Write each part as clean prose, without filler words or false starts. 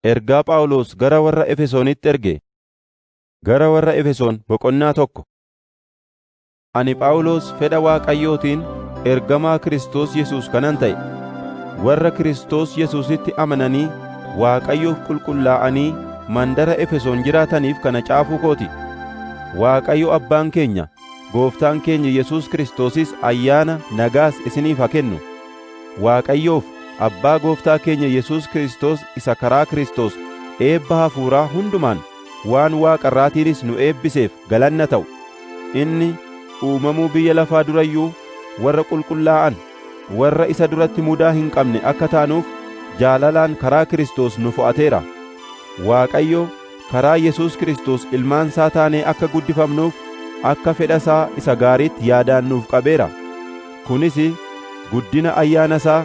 Ergaa Phaawulos gara warra Efesoonitti erge. Gara warra Efesoon boqonnaa tokko. Ani Phaawulos fedha Waaqayyootiin ergamaa Kiristoos Yesuus kanan ta'e, warra Kiristoos Yesuusitti amananii Waaqayyoof qulqullaa'anii mandara Efesoon jiraataniif kana caafuu kooti. Waaqayyo Abbaan keenya, Gooftaan keenya Yesuus Kiristoosis ayyaana nagaas isiniif haa kennu. Waaqayyoof Abbaa Gooftaa keenya Yesuus Kiristoos isa karaa Kiristoos eebba hafuuraa hundumaan waan Waaqa irraatiinis nu eebbiseef galanna ta'u. Inni uumamuu biyya lafaa durayyuu warra qulqullaa'an, warra isa duratti mudaa hin qabne akka taanuuf jaalalaan karaa Kiristoos nu fo'ateera. Waaqayyo karaa Yesuus Kiristoos ilmaan isaa taanee akka guddifamnuuf akka fedha isaa isa gaariitti yaadaan nuuf qabeera. Kunis guddina ayyaana isaa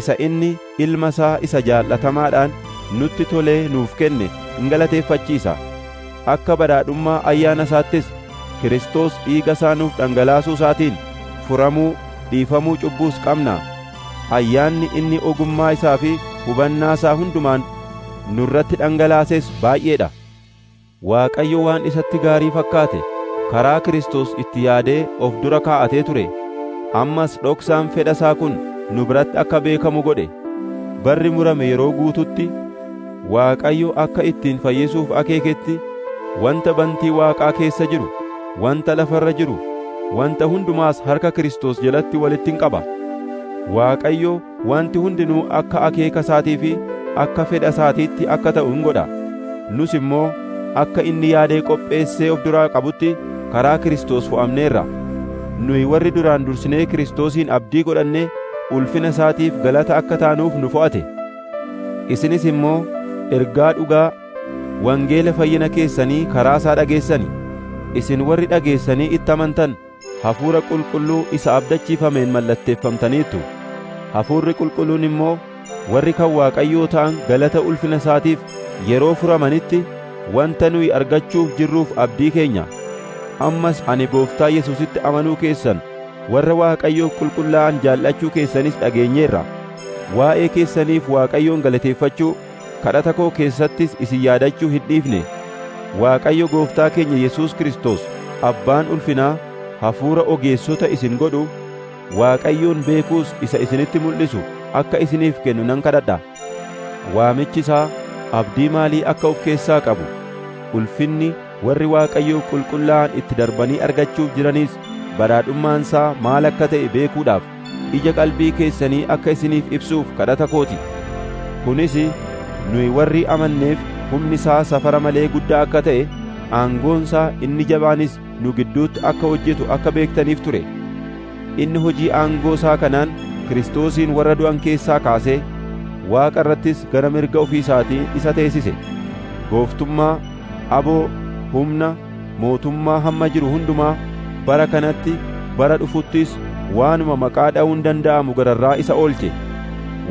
isa inni ilma isaa isa jaallatamaadhaan nutti tolee nuuf kenne in galateeffachiisa. Akka badhaadhummaa ayyaana isaattis Kiristoos dhiiga isaa nuuf dhangalaasuu isaatiin furamuu, dhiifamuu cubbuus qabna. Ayyaanni inni ogummaa isaa fi hubannaa isaa hundumaan nurratti dhangalaases baay'eedha. Waaqayyo waan isatti gaarii fakkaate karaa Kiristoos itti yaadee of dura kaa'atee ture. Ammas dhoksaan fedha isaa kun nu biratti akka beekamu godhe. Barri murame yeroo guututti Waaqayyo akka ittiin fayyisuuf akeeketti wanta bantii Waaqaa keessa jiru, wanta lafarra jiru, wanta hundumaas harka Kiristoos jalatti walittin qaba. Waaqayyo wanti hundinuu akka akeeka isaatii fi akka fedha isaatiitti akka ta'u in godha. Nus immoo akka inni yaadee qopheessee of duraa qabutti karaa Kiristoos fo'amneerra. Nuyi warri duraan dursinee Kiristoosiin abdii godhanne ulfina isaatiif galata akka taanuuf nu fo'ate. Isinis immoo ergaa dhugaa wangeela fayyina keessanii karaa isaa dhageessani. Isin warri dhageessanii itti amantan Hafuura Qulqulluu isa abdachiifameen mallatteeffamtaniittu. Hafuurri Qulqulluun immoo warri kan Waaqayyoo ta'an galata ulfina isaatiif yeroo furamanitti wanta nuyi argachuuf jirruuf abdii keenya. Ammas ani Gooftaa Yesuusitti amanuu keessan warra Waaqayyoof qulqullaa'an jaallachuu keessanis dhageenyeerra. Waa'ee keessaniif Waaqayyoon galateeffachuu, kadhata koo keessattis isin yaadachuu hin dhiifne. Waaqayyo Gooftaa keenya Yesuus Kiristoos Abbaan ulfinaa hafuura ogeessota isin godhu, Waaqayyoon beekuus isa isinitti mul'isu akka isiniif kennu nan kadhadha. Waamichi isaa abdii maalii akka of keessaa qabu, ulfinni warri Waaqayyoof qulqullaa'an itti darbanii argachuuf jiranis badhaadhummaan isaa maal akka ta'e beekuudhaaf ija qalbii keessanii akka isiniif ibsuuf kadhata kooti. Kunis nuyi warri amanneef humni isaa safara malee guddaa akka ta'e, aangoon isaa inni jabaanis nu gidduutti akka hojjetu akka beektaniif ture. Inni hojii aangoo isaa kanaan Kiristoosiin warra du'an keessaa kaasee Waaqa irrattis gara mirga ofii isaatii isa teessise. Gooftummaa, aboo, humna, mootummaa hamma jiru hundumaa bara kanatti, bara dhufuttis waanuma maqaa dha'uun danda'amu gararraa isa oolche.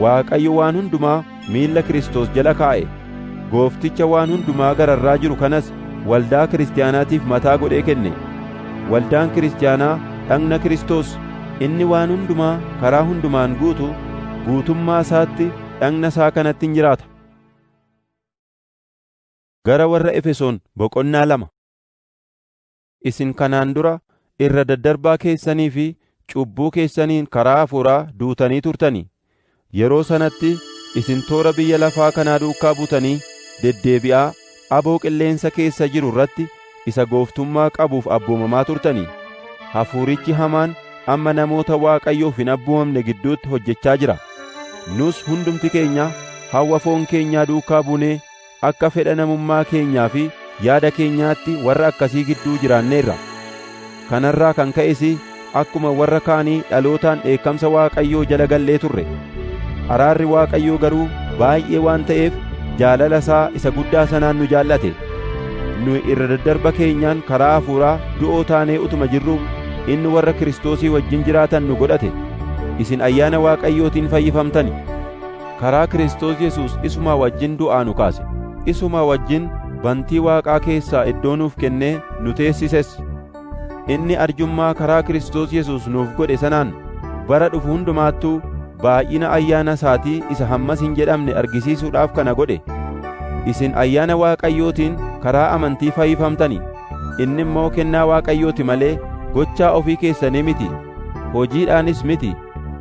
Waaqayyo waan hundumaa miilla Kiristoos jala kaa'e. Goofticha waan hundumaa gararraa jiru kanas waldaa kiristaanaatiif mataa godhee kenne. Waldaan kiristaanaa dhagna Kiristoos, inni waan hundumaa karaa hundumaan guutu, guutummaa isaatti dhagna isaa kanattin jiraata. Gara warra Efesoon boqonnaa 2. Isin kanaan dura irra daddarbaa keessanii fi cubbuu keessaniin karaa hafuuraa duutanii turtanii. Yeroo sanatti isin toora biyya lafaa kanaa duukaa buutanii deddeebi'aa aboo qilleensa keessa jiru irratti isa gooftummaa qabuuf abboomamaa turtanii. Hafuurichi hamaan amma namoota Waaqayyoof hin abboomamne gidduutti hojjechaa jira. Nus hundumti keenya hawwa foon keenyaa duukaa buunee akka fedha namummaa keenyaa fi yaada keenyaatti warra akkasii gidduu jiraanneerra. Kanarraa kan ka'es akkuma warra kaanii dhalootaan dheekkamsa Waaqayyoo jala gallee turre. Araarri Waaqayyoo garuu baay'ee waan ta'eef jaalala isaa isa guddaa sanaan nu jaallate. Nuyi irra daddarba keenyaan karaa hafuuraa du'oo taanee utuma jirruu inni warra Kiristoosii wajjin jiraatan nu godhate. Isin ayyaana Waaqayyootiin fayyifamtani. Karaa Kiristoos Yesuus isumaa wajjin du'aa nu kaase. Isumaa wajjin bantii Waaqaa keessaa iddoo nuuf kennee nu teessises. Inni arjummaa karaa Kiristoos Yesuus nuuf godhe sanaan bara dhufu hundumaattuu baay'ina ayyaana isaatii isa hammas hin jedhamne argisiisuudhaaf kana godhe. isin ayyaana Waaqayyootiin karaa amantii fayyifamtani. Inni immoo kennaa Waaqayyooti malee gochaa ofii keessanii miti, hojiidhaanis miti.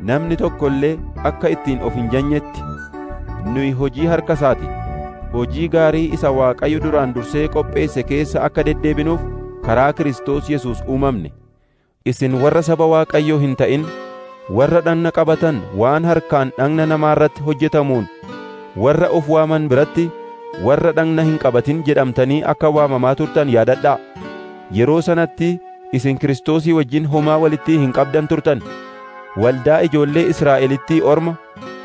Namni tokko illee akka ittiin of hin janyetti. Nuyi hojii harka isaati. Hojii gaarii isa Waaqayyo duraan dursee qopheesse keessa akka deddeebinuuf karaa Kiristoos Yesuus uumamne. Isin warra saba Waaqayyoo hin ta'in, warra dhagna qabatan waan harkaan dhagna namaa irratti hojjetamuun warra of waaman biratti warra dhagna hin qabatin jedhamtanii akka waamamaa turtan yaadadhaa. Yeroo sanatti isin Kiristoosii wajjin homaa walitti hin qabdan turtan. Waldaa ijoollee Israa'elittii orma,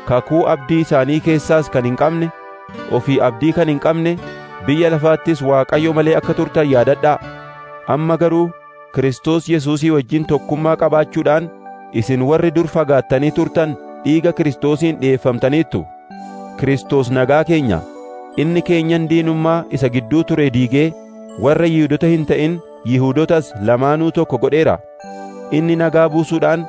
kakuu abdii isaanii keessaas kan hin qabne, ofii abdii kan hin qabne, biyya lafaattis Waaqayyo malee akka turtan yaadadhaa. Amma garuu Kiristoos Yesuusii wajjin tokkummaa qabaachuudhaan isin warri dur fagaattanii turtan dhiiga Kiristoosiin dhi'eeffamtaniittu. Kiristoos nagaa keenya, inni keenyan diinummaa isa gidduu ture diigee warra Yihuudota hin ta'in Yihuudotas lamaanuu tokko godheera. Inni nagaa buusuudhaan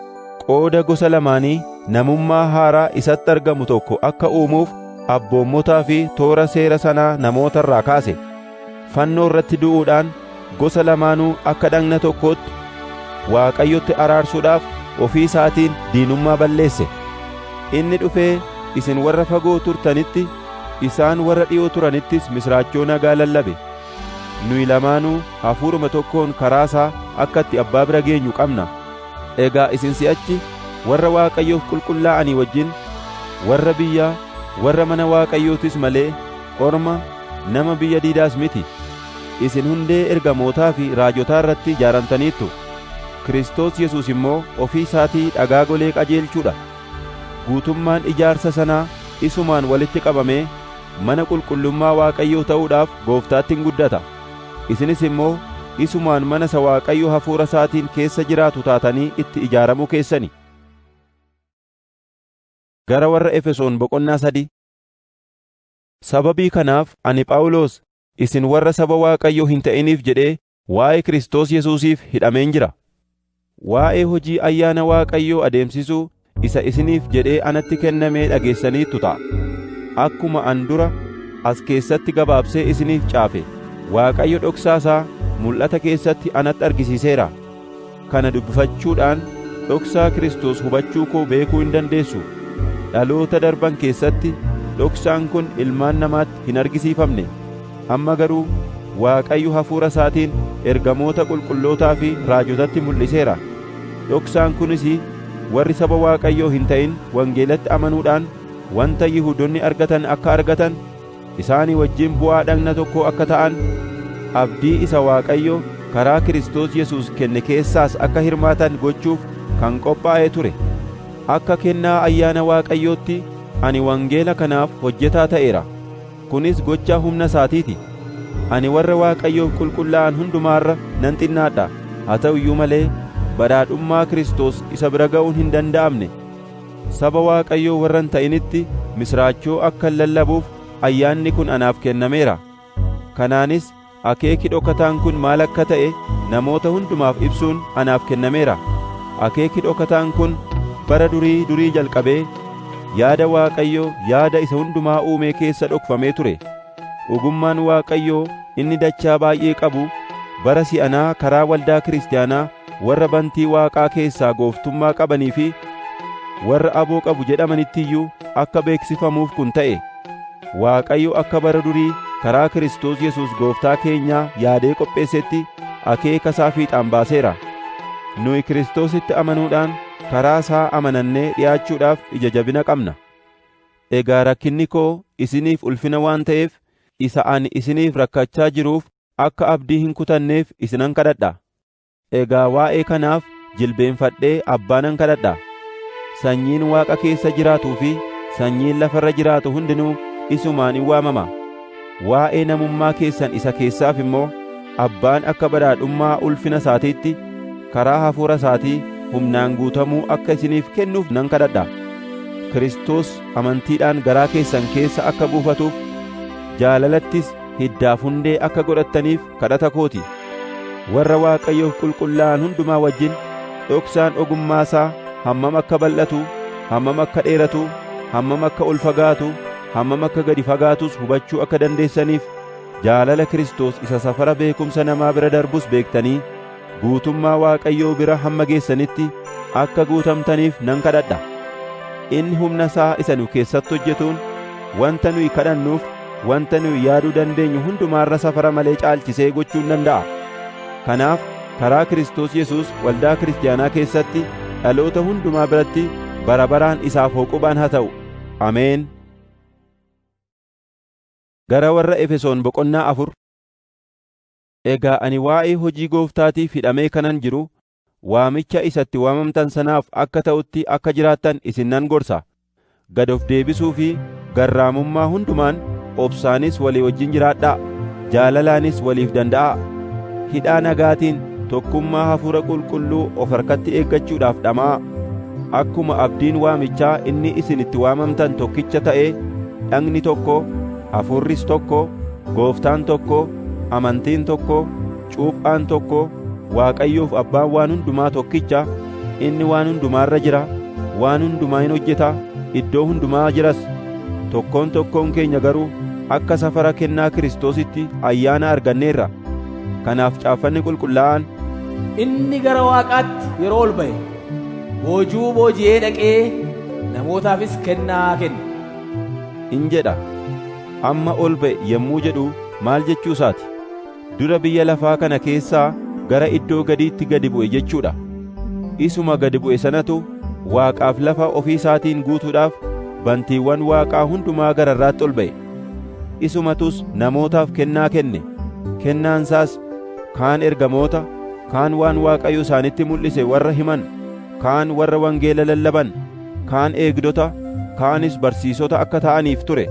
qooda gosa lamaanii namummaa haaraa isatti argamu tokko akka uumuuf abboommotaa fi toora seera sanaa namoota irraa kaase. Fannoo irratti du'uudhaan gosa lamaanuu akka dhagna tokkootti Waaqayyotti araarsuudhaaf ofii isaatiin diinummaa balleesse. Inni dhufee isin warra fagoo turtanitti, isaan warra dhi'oo turanittis misraachoo nagaa lallabe. Nuyi lamaanuu hafuuruma tokkoon karaa isaa akka itti Abbaa bira geenyu qabna. Egaa isin si'achi warra Waaqayyoof qulqullaa'anii wajjin, warra biyyaa, warra mana Waaqayyootis malee orma nama biyya diidaas miti. Isin hundee ergamootaa fi raajotaa irratti ijaaramtaniittu. Kiristoos Yesuus immoo ofii isaatii dhagaa golee qajeelchuudha. Guutummaan ijaarsa sanaa isumaan walitti qabamee mana qulqullummaa Waaqayyoo ta'uudhaaf Gooftaatti hin guddata. Isinis immoo isumaan mana isa Waaqayyo hafuura isaatiin keessa jiraatu taatanii itti ijaaramuu keessani. Gara warra Efesoon boqonnaa 3. Sababii kanaaf ani Phaawulos isin warra saba Waaqayyoo hin ta'iniif jedhee waa'ee Kiristoos Yesuusiif hidhameen jira. Waa'ee hojii ayyaana Waaqayyoo adeemsisuu isa isiniif jedhee anatti kennamee dhageessaniittu ta'a. Akkuma an dura as keessatti gabaabsee isiniif caafe, Waaqayyo dhoksaa isaa mul'ata keessatti anatti argisiiseera. Kana dubbifachuudhaan dhoksaa Kiristoos hubachuu koo beekuu hin dandeessu. Dhaloota darban keessatti dhoksaan kun ilmaan namaatti hin argisiifamne. Amma garuu Waaqayyo hafuura isaatiin ergamoota qulqullootaa fi raajotatti mul'iseera. Dhoksaan kunis warri saba Waaqayyoo hin ta'in wangeelatti amanuudhaan wanta Yihuudoonni argatan akka argatan, isaanii wajjin bu'aa dhagna tokkoo akka ta'an, abdii isa Waaqayyo karaa Kiristoos Yesuus kenne keessaas akka hirmaatan gochuuf kan qophaa'ee ture. Akka kennaa ayyaana Waaqayyootti ani wangeela kanaaf hojjetaa ta'eera. Kunis gochaa humna isaatiiti. Ani warra Waaqayyoof qulqullaa'an hundumaarra nan xinnaadha. Haa ta'u iyyuu malee badhaadhummaa Kiristoos isa bira ga'uun hin danda'amne. Saba Waaqayyoo warra hin ta'initti misraachoo akkan lallabuuf ayyaanni kun anaaf kennameera. Kanaanis akeeki dhokataan kun maal akka ta'e namoota hundumaaf ibsuun anaaf kennameera. Akeeki dhokataan kun bara durii jalqabee yaada Waaqayyoo yaada isa hundumaa uumee keessa dhokfamee ture. Ogummaan Waaqayyoo inni dachaa baay'ee qabu bara si'anaa karaa waldaa kiristaanaa warra bantii Waaqaa keessaa gooftummaa qabanii fi warra aboo qabu jedhamanitti iyyuu akka beeksifamuuf kun ta'e. Waaqayyo akka bara durii karaa Kiristoos Yesuus Gooftaa keenyaa yaadee qopheessetti akeeka isaa fiixaan baaseera. Nuyi Kiristoositti amanuudhaan karaa isaa amanannee dhi'aachuudhaaf ija jabina qabna. Egaa rakkinni koo isiniif ulfina waan ta'eef, isa ani isiniif rakkachaa jiruuf akka abdii hin kutanneef isinan kadhadha. Egaa waa'ee kanaaf jilbeenfadhee Abbaa nan kadhadha. Sanyiin Waaqa keessa jiraatuu fi sanyiin lafarra jiraatu hundinuu isumaan in waamama. Waa'ee namummaa keessan isa keessaaf immoo Abbaan akka badhaadhummaa ulfina isaatiitti karaa hafuura isaatii humnaan guutamuu akka isiniif kennuuf nan kadhadha. Kiristoos amantiidhaan garaa keessan keessa akka buufatuuf, jaalalattis hiddaaf hundee akka godhattaniif kadhata kooti. Warra Waaqayyoof qulqullaa'an hundumaa wajjin dhoksaan ogummaa isaa hammam akka bal'atu, hammam akka dheeratu, hammam akka ol fagaatu, hammam akka gadi fagaatus hubachuu akka dandeessaniif jaalala Kiristoos isa safara beekumsa namaa bira darbus beektanii guutummaa Waaqayyoo bira hamma geessanitti akka guutamtaniif nan kadhadha. Inni humna isaa isa nu keessatti hojjetuun wanta nuyi kadhannuuf wanta nuyi yaaduu dandeenyu hundumaarra safara malee caalchisee gochuu danda'a. Kanaaf karaa Kiristoos Yesuus waldaa kiristaanaa keessatti dhaloota hundumaa biratti bara baraan isaaf hoqubaan haa ta'u. Ameen. Gara warra Efesoon boqonnaa 4. Egaa ani waa'ee hojii Gooftaatiif hidhamee kanan jiru waamicha isatti waamamtan sanaaf akka ta'utti akka jiraattan isin nan gorsa. Gad of deebisuu fi garraamummaa hundumaan obsaanis walii wajjin jiraadhaa. Jaalalaanis waliif danda'aa. Hidhaa nagaatiin tokkummaa Hafuura Qulqulluu of harkatti eeggachuudhaaf dhama'aa. Akkuma abdiin waamichaa inni isin itti waamamtan tokkicha ta'ee dhagni tokko, Hafuurris tokko, Gooftaan tokko, amantiin tokko, cuuphaan tokko, Waaqayyoof Abbaan waan hundumaa tokkicha, inni waan hundumaarra jira, waan hundumaa hin hojjeta, iddoo hundumaa jiras. Tokkoon tokkoon keenya garuu akka safara kennaa Kiristoositti ayyaana arganneerra. Kanaaf caaffanni qulqullaa'aan, inni gara Waaqaatti yeroo ol ba'e boojuu booji'ee dhaqee namootaafis kennaa kenne in jedha. Amma ol ba'e yommuu jedhu maal jechuu isaati? Dura biyya lafaa kana keessaa gara iddoo gadiitti gadi bu'e jechuudha. Isuma gadi bu'e sanatu Waaqaaf lafa ofii isaatiin guutuudhaaf bantiiwwan Waaqaa hundumaa gararraatti ol ba'e. Isumatus namootaaf kennaa kenne. Kennaansaas kaan ergamoota, kaan waan Waaqayyo isaanitti mul'ise warra himan, kaan warra wangeela lallaban, kaan eegdota, kaanis barsiisota akka ta'aniif ture.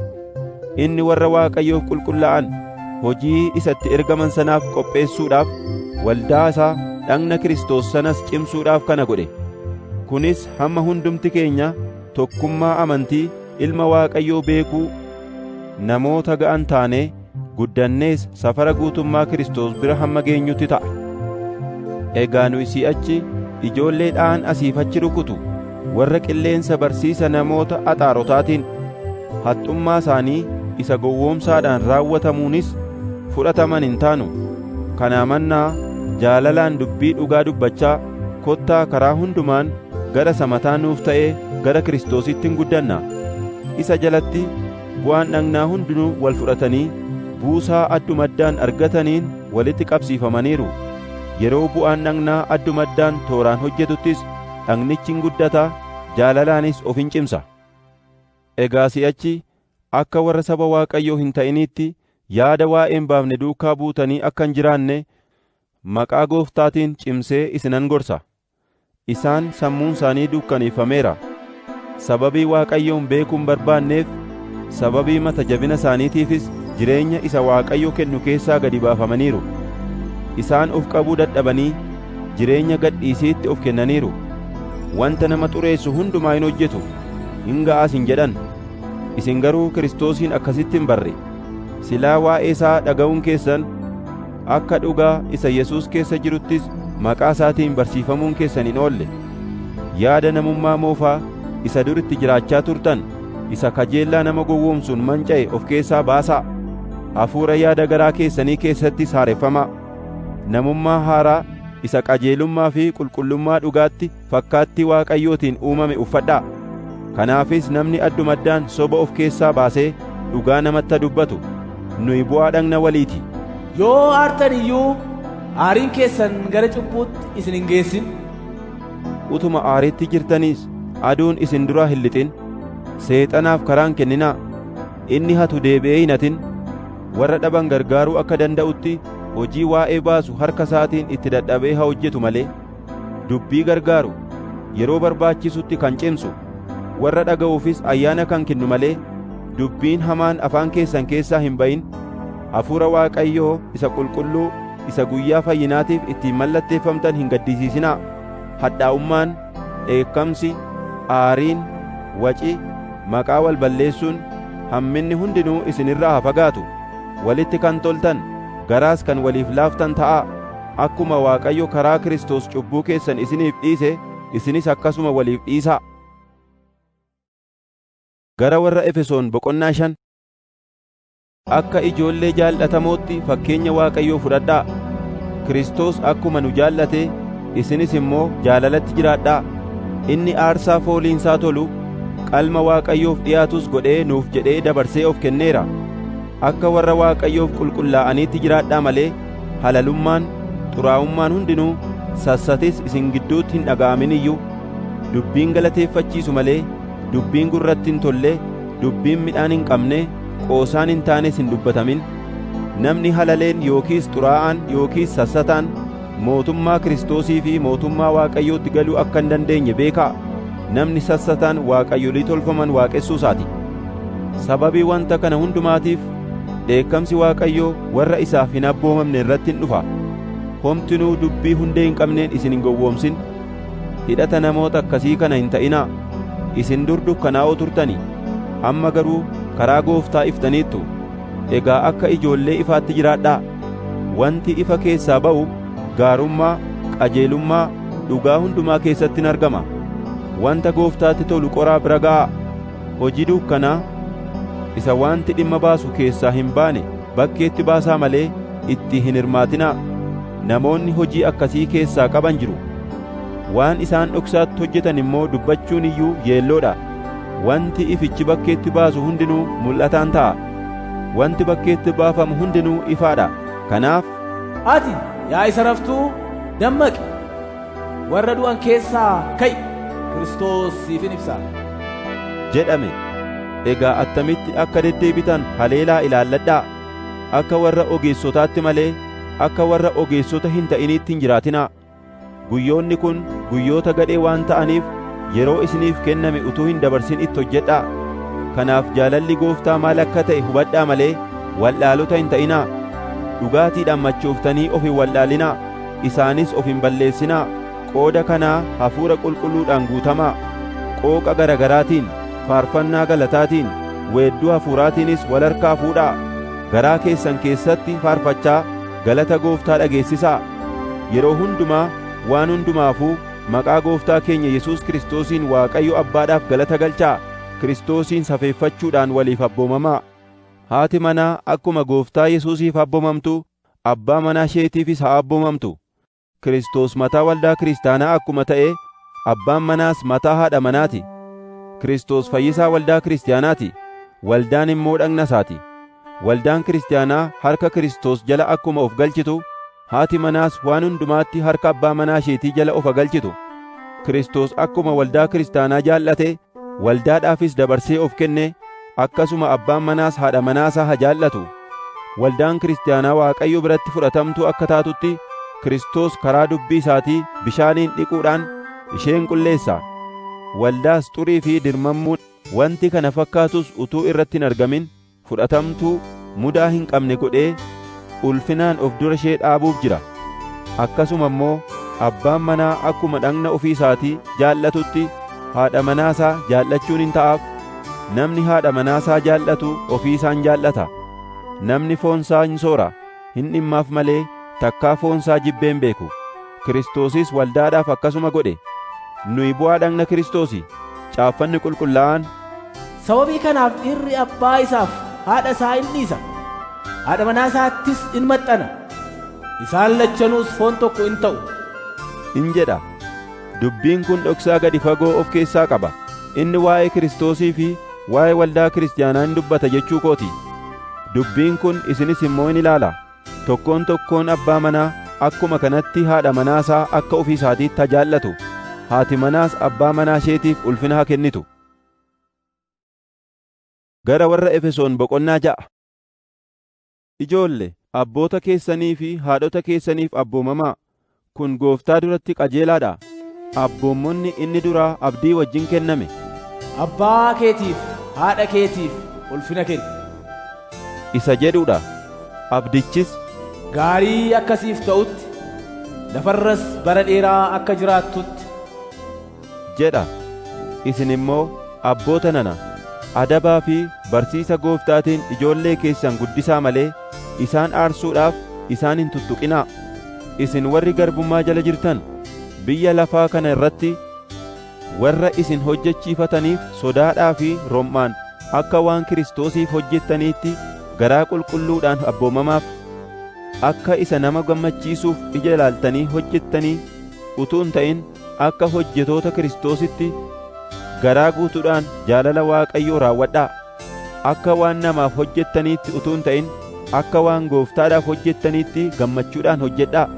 Inni warra Waaqayyoof qulqullaa'an hojii isatti ergaman sanaaf qopheessuudhaaf waldaa isaa dhagna Kiristoos sanas cimsuudhaaf kana godhe. Kunis hamma hundumti keenya tokkummaa amantii Ilma Waaqayyoo beekuu namoota ga'an taanee guddannees safara guutummaa Kiristoos bira hamma geenyutti ta'a. Egaa nu si'achi ijoolleedhaan asiif achi rukutu warra qilleensa barsiisa namoota axaarotaatiin haxxummaa isaanii isa gowwoomsaadhaan raawwatamuunis fudhataman hin taanu. Kanaa mannaa jaalalaan dubbii dhugaa dubbachaa kottaa karaa hundumaan gara samataa nuuf ta'ee gara Kiristoositti hin guddanna. Isa jalatti bu'aan dhagnaa hundinuu wal fudhatanii buusaa addumaddaan argataniin walitti qabsiifamaniiru. Yeroo bu'aan dhagnaa addumaddaan tooraan hojjetuttis dhagnichi hin guddata, jaalalaanis of hin cimsa. Egaa si'achi akka warra saba Waaqayyoo hin ta'iniitti yaada waa'ee hin baafne duukaa buutanii akka hin jiraanne maqaa Gooftaatiin cimsee isinan gorsa. Isaan sammuun isaanii dukkaneeffameera. Sababii Waaqayyoon beekuu hin barbaanneef, sababii mata jabina isaaniitiifis jireenya isa Waaqayyo kennu keessaa gadi baafamaniiru. Isaan of qabuu dadhabanii jireenya gadhiisiitti of kennaniiru. Wanta nama xureessu hundumaa hin hojjetu, hin ga'as hin jedhan. Isin garuu Kiristoosiin akkasitti hin barre. Silaa waa'ee isaa dhaga'uun keessan akka dhugaa isa Yesuus keessa jiruttis maqaa isaatiin barsiifamuun keessan hin oolle. Yaada namummaa moofaa isa duritti jiraachaa turtan isa kajeellaa nama gowwoomsuun manca'e of keessaa baasaa. Hafuura yaada garaa keessanii keessattis haareffamaa. Namummaa haaraa isa qajeelummaa fi qulqullummaa dhugaatti fakkaattii Waaqayyootiin uumame uffadhaa. Kanaafis namni addumaddaan soba of keessaa baasee dhugaa namatti dubbatu. Nuyi bu'aa dhagna waliiti. Yoo aartan iyyuu aariin keessan gara cubbuutti isin hin geessin. Utuma aariitti jirtaniis aduun isin duraa hin lixin. Seexanaaf karaan kenninaa. Inni hatu deebi'ee hin hatin. Warra dhaban gargaaruu akka danda'utti hojii waa'ee baasu harka isaatiin itti dadhabee haa hojjetu malee. Dubbii gargaaru yeroo barbaachisutti kan cimsu, warra dhaga'uufis ayyaana kan kennu malee dubbiin hamaan afaan keessan keessaa hin ba'in. Hafuura Waaqayyoo isa qulqulluu isa guyyaa fayyinaatiif ittiin mallatteeffamtan hin gaddisiisinaa. Hadhaa'ummaan, dheekkamsi, aariin, waci, maqaa wal balleessuun, hamminni hundinuu isinirraa haa fagaatu. Walitti kan toltan, garaas kan waliif laaftan ta'aa. Akkuma Waaqayyo karaa Kiristoos cubbuu keessan isiniif dhiise, isinis akkasuma waliif dhiisaa. Gara warra Efesoon boqonnaa 5. Akka ijoollee jaallatamootti fakkeenya Waaqayyoo fudhadhaa. Kiristoos akkuma nu jaallate isinis immoo jaalalatti jiraadhaa. Inni aarsaa fooliinsaa tolu qalma Waaqayyoof dhiyaatus godhee nuuf jedhee dabarsee of kenneera. Akka warra Waaqayyoof qulqullaa'aniitti jiraadhaa malee halalummaan, xuraa'ummaan hundinuu sassatis isin gidduutti hin dhaga'amin iyyuu. Dubbiin galateeffachiisu malee dubbiin gurratti hin tolle, dubbiin midhaan hin qabne, qoosaan hin taanes hin dubbatamin. Namni halaleen yookiis xuraa'aan yookiis sassataan mootummaa Kiristoosii fi mootummaa Waaqayyootti galuu akka hin dandeenye beekaa. Namni sassataan waaqayyolii tolfaman waaqessuusaati. Sababii wanta kana hundumaatiif dheekkamsi Waaqayyoo warra isaaf hin abboomamne irratti hin dhufa. Homtinuu dubbii hundee hin qabneen isin hin gowwoomsin. Hidhata namoota akkasii kana hin ta'inaa. Isin dur dukkanaa'oo turtani, amma garuu karaa Gooftaa iftaniittu. Egaa akka ijoollee ifaatti jiraadhaa. Wanti ifa keessaa ba'u gaarummaa, qajeelummaa, dhugaa hundumaa keessatti in argama. Wanta Gooftaatti tolu qoraa bira ga'aa. Hojii dukkanaa isa wanti dhimma baasu keessaa hin baane bakkeetti baasaa malee itti hin hirmaatinaa. Namoonni hojii akkasii keessaa qaban jiru. Waan isaan dhoksaatti hojjetan immoo dubbachuun iyyuu yeelloodha. Wanti ifichi bakkeetti baasu hundinuu mul'ataan ta'a. Wanti bakkeetti baafamu hundinuu ifaadha. Kanaaf ati yaa isa raftuu dammaqi, warra du'an keessaa ka'i, Kiristoos siifin ibsa jedhame. Egaa attamitti akka deddeebitan haleelaa ilaalladhaa. Akka warra ogeessotaatti malee akka warra ogeessota hin ta'iniitti hin jiraatinaa. Guyyoonni kun guyyoota gadhee waan ta'aniif yeroo isiniif kenname utuu hin dabarsin itti hojjedhaa. Kanaaf jaalalli Gooftaa maal akka ta'e hubadhaa malee wallaalota hin ta'inaa. Dhugaatiidhaan machooftanii of hin wallaalinaa, isaanis of hin balleessinaa. Qooda kanaa hafuura qulqulluudhaan guutamaa. Qooqa garagaraatiin, faarfannaa galataatiin, weedduu hafuuraatiinis wal harkaa fuudhaa. Garaa keessan keessatti faarfachaa galata Gooftaa dhageessisaa. Yeroo hundumaa waan hundumaafuu maqaa Gooftaa keenya Yesuus Kiristoosiin Waaqayyo Abbaadhaaf galata galchaa. Kiristoosiin safeeffachuudhaan waliif abboomamaa. Haati manaa akkuma Gooftaa Yesuusiif abboomamtu, abbaa manaa isheetiifis haa abboomamtu. Kiristoos mataa waldaa kiristaanaa akkuma ta'e, abbaan manaas mataa haadha manaati. Kiristoos fayyisaa waldaa kiristaanaati, waldaan immoo dhagna isaati. Waldaan kiristaanaa harka Kiristoos jala akkuma of galchitu, haati manaas waan hundumaatti harka abbaa manaa isheetii jala of galchitu. Kiristoos akkuma waldaa kiristaanaa jaallate, waldaadhaafis dabarsee of kenne, akkasuma abbaan manaas haadha manaasaa haa jaallatu. Waldaan kiristaanaa Waaqayyo biratti fudhatamtuu akka taatutti Kiristoos karaa dubbii isaatii bishaaniin dhiquudhaan isheen qulleessa. Waldaas xurii fi dirmammuun wanti kana fakkaatus utuu irratti hin argamin fudhatamtuu mudaa hin qabne godhee ulfinaan of dura ishee dhaabuuf jira. Akkasuma immoo abbaan manaa akkuma dhagna ofii isaatii jaallatutti haadha manaasaa jaallachuun hin ta'aaf. Namni haadha manaasaa jaallatu ofii isaan jaallata. Namni foonsaa hin soora, hin dhimmaaf malee takkaa foonsaa jibbee hin beeku. Kiristoosis waldaadhaaf akkasuma godhe. Nuyi bu'aa dhagna Kiristoosi. Caaffanni qulqullaa'aan, sababii kanaaf dhiirri abbaa isaaf haadha isaa in dhiisa, haadha manaa isaattis in maxxana, isaan lachanuus foon tokko in ta'u in jedha. Dubbiin kun dhoksaa gadi fagoo of keessaa qaba. Inni waa'ee Kiristoosii fi waa'ee waldaa kiristaanaa in dubbata jechuu kooti. Dubbiin kun isinis immoo in ilaala. Tokkoon tokkoon abbaa manaa akkuma kanatti haadha manaasaa akka ofii isaatiitti haa jaallatu. Haati manaas abbaa manaa isheetiif ulfina haa kennitu. Gara warra Efesoon boqonnaa 6. Ijoolle, abboota keessanii fi haadhota keessaniif abboomamaa. Kun Gooftaa duratti qajeelaadha. Abboommonni inni duraa abdii wajjin kenname. Abbaa keetiif haadha keetiif ulfina kenni isa jedhuudha. Abdichis gaarii akkasiif ta'utti, lafarras bara dheeraa akka jiraattutti jedha. Isin immoo abboota nana, adabaa fi barsiisa Gooftaatiin ijoollee keessan guddisaa malee isaan aarsuudhaaf isaan hin tuttuqinaa. Isin warri garbummaa jala jirtan biyya lafaa kana irratti warra isin hojjechiifataniif sodaadhaa fi rom'aan akka waan Kiristoosiif hojjettaniitti garaa qulqulluudhaan abboomamaaf, akka isa nama gammachiisuuf ija ilaaltanii hojjettanii utuu hin ta'in akka hojjetoota Kiristoositti garaa guutuudhaan jaalala Waaqayyoo raawwadhaa. Akka waan namaaf hojjettaniitti utuu hin ta'in akka waan Gooftaadhaaf hojjettaniitti gammachuudhaan hojjedhaa.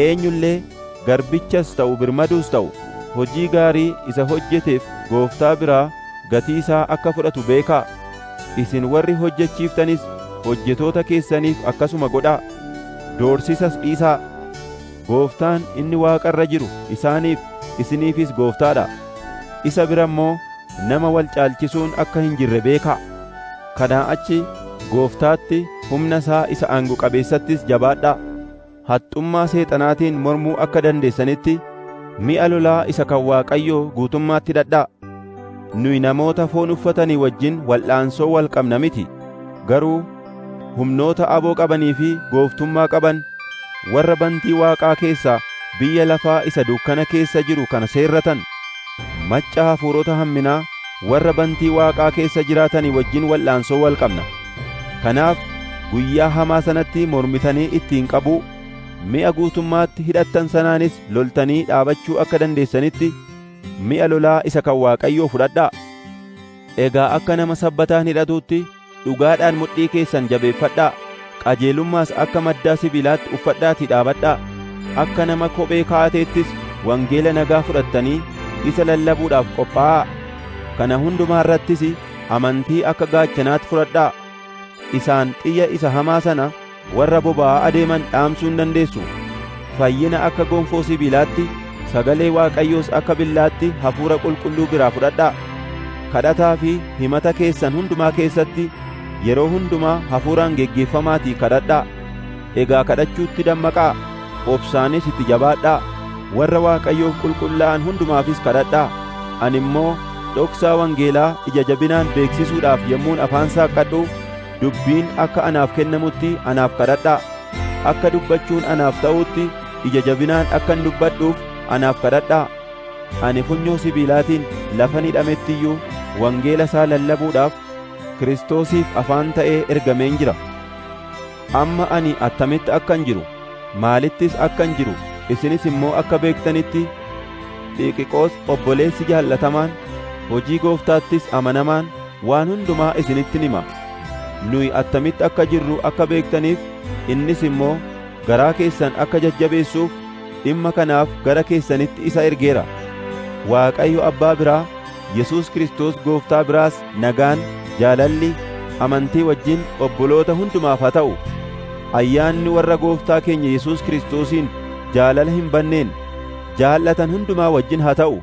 Eenyullee garbichas ta'u birmaduus ta'u hojii gaarii isa hojjeteef Gooftaa biraa gatii isaa akka fudhatu beekaa. Isin warri hojjechiiftanis hojjetoota keessaniif akkasuma godhaa. Doorsisas dhiisaa. Gooftaan inni Waaqa irra jiru isaaniif isiniifis Gooftaadha. Isa bira immoo nama wal caalchisuun akka hin jirre beekaa. Kanaa achi Gooftaatti humna isaa isa aangu qabeessattis jabaadhaa. Haxxummaa seexanaatiin mormuu akka dandeessanitti mi'a lolaa isa kan Waaqayyoo guutummaatti hidhadhaa. Nuyi namoota foon uffatanii wajjin wal'aansoo wal qabna miti. Garuu humnoota aboo qabanii fi gooftummaa qaban warra bantii Waaqaa keessaa biyya lafaa isa dukkana keessa jiru kana seerratan, macca hafuurota hamminaa warra bantii Waaqaa keessa jiraatanii wajjin wal'aansoo wal qabna. Kanaaf guyyaa hamaa sanatti mormitanii ittiin qabuu, mi'a guutummaatti hidhattan sanaanis loltanii dhaabachuu akka dandeessanitti mi'a lolaa isa kan Waaqayyoo fudhadhaa. Egaa akka nama sabbataan hidhatuutti dhugaadhaan mudhii keessan jabeeffadhaa. Qajeelummaas akka maddaa sibiilaatti uffadhaatii dhaabadhaa. Akka nama kophee kaa'ateettis wangeela nagaa fudhattanii isa lallabuudhaaf qophaa'aa. Kana hundumaa irrattis amantii akka gaachanaatti fudhadhaa. Isaan xiyya isa hamaa sana warra boba'aa adeeman dhaamsuu hin dandeessu. Fayyina akka gonfoo sibiilaatti, sagalee Waaqayyoos akka billaatti hafuura qulqulluu biraa fudhadhaa. Kadhataa fi himata keessan hundumaa keessatti yeroo hundumaa hafuuraan geggeeffamaatii kadhadhaa. Egaa kadhachuutti dammaqaa, obsaanis itti jabaadhaa. Warra Waaqayyoof qulqullaa'an hundumaafis kadhadhaa. Ani immoo dhoksaa wangeelaa ija jabinaan beeksisuudhaaf yommuun afaan saaqqadhu dubbiin akka anaaf kennamutti anaaf kadhadhaa. Akka dubbachuun anaaf ta'utti ija jabinaan akkan dubbadhuuf anaaf kadhadhaa. Ani funyoo sibiilaatiin lafa hidhametti iyyuu wangeela isaa lallabuudhaaf Kiristoosiif afaan ta'ee ergameen jira. Amma ani attamitti akkan jiru, maalittis akkan jiru isinis immoo akka beektanitti Xiiqiqoos obboleessi jaallatamaan, hojii Gooftaattis amanamaan waan hundumaa isinitti hima. Nuyi attamitti akka jirru akka beektaniif innis immoo garaa keessan akka jajjabeessuuf dhimma kanaaf gara keessanitti isa ergeera. Waaqayyo Abbaa biraa, Yesuus Kiristoos Gooftaa biraas nagaan, jaalalli, amantii wajjin obboloota hundumaaf haa ta'u. Ayyaanni warra Gooftaa keenya Yesuus Kiristoosiin jaalala hin banneen jaallatan hundumaa wajjin haa ta'u.